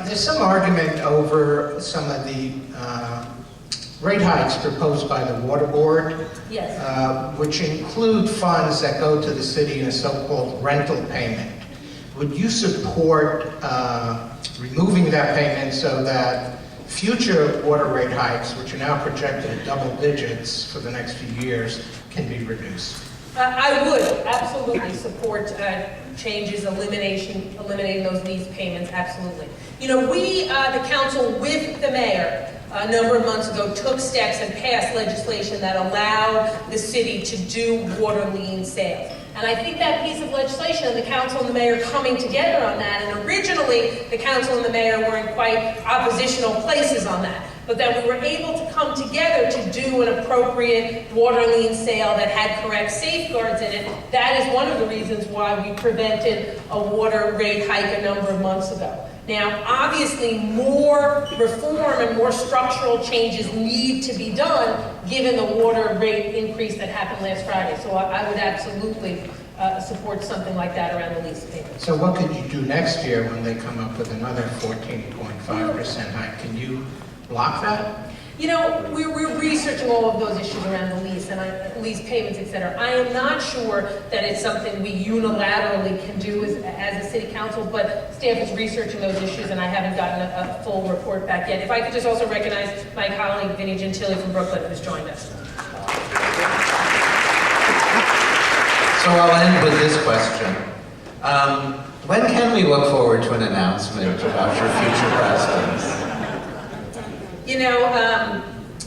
There's some argument over some of the rate hikes proposed by the Water Board, Yes. which include funds that go to the city in a so-called rental payment. Would you support removing that payment so that future water rate hikes, which are now projected at double digits for the next few years, can be reduced? I would absolutely support changes, eliminating those lease payments, absolutely. You know, we, the council with the mayor, a number of months ago took steps and passed legislation that allowed the city to do water lien sales. And I think that piece of legislation and the council and the mayor coming together on that, and originally the council and the mayor were in quite oppositional places on that, but that we were able to come together to do an appropriate water lien sale that had correct safeguards in it. That is one of the reasons why we prevented a water rate hike a number of months ago. Now, obviously, more reform and more structural changes need to be done given the water rate increase that happened last Friday. So I would absolutely support something like that around the lease payment. So what could you do next year when they come up with another 14.5% hike? Can you block that? You know, we're researching all of those issues around the lease and lease payments, et cetera. I am not sure that it's something we unilaterally can do as a city council, but staff is researching those issues and I haven't gotten a full report back yet. If I could just also recognize my colleague, Vinnie Gentili from Brooklyn, who's joined us. So I'll end with this question. When can we look forward to an announcement about your future presidents? You know,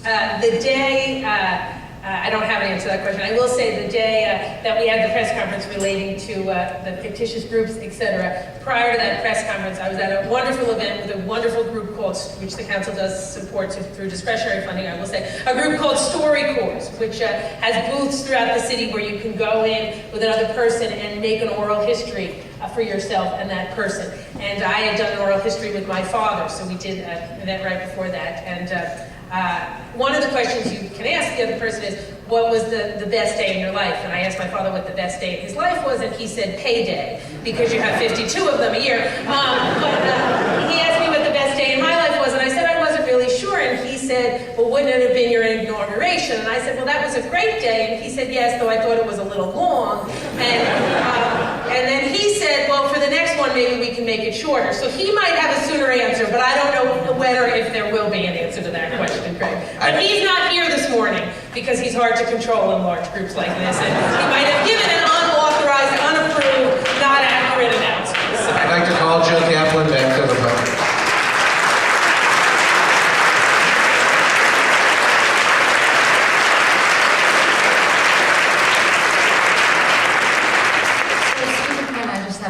the day, I don't have an answer to that question. I will say the day that we had the press conference relating to the fictitious groups, et cetera, prior to that press conference, I was at a wonderful event with a wonderful group called, which the council does support through discretionary funding, I will say, a group called StoryCorps, which has booths throughout the city where you can go in with another person and make an oral history for yourself and that person. And I had done an oral history with my father, so we did an event right before that. And one of the questions you can ask the other person is, what was the best day in your life? And I asked my father what the best day in his life was, and he said payday, because you have 52 of them a year. He asked me what the best day in my life was, and I said I wasn't really sure, and he said, well, wouldn't it have been your inauguration? And I said, well, that was a great day, and he said, yes, though I thought it was a little long. And then he said, well, for the next one, maybe we can make it shorter. So he might have a sooner answer, but I don't know whether if there will be an answer to that question, Craig. But he's not here this morning because he's hard to control in large groups like this. And he might have given an unauthorized, unapproved, not accurate announcement. So. I'd like to call Joe Kaplan back to the podium.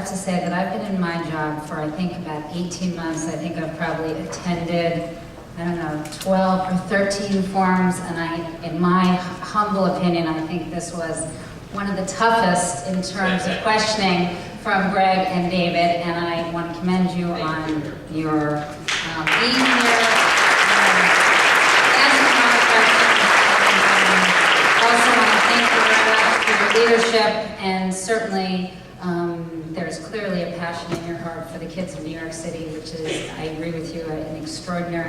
To say that I've been in my job for, I think, about 18 months. I think I've probably attended, I don't know, 12 or 13 forums, and in my humble opinion, I think this was one of the toughest in terms of questioning from Greg and David, and I want to commend you on your being here, answering all the questions. Also want to thank you very much for your leadership, and certainly there's clearly a passion in your heart for the kids of New York City, which is, I agree with you, an extraordinary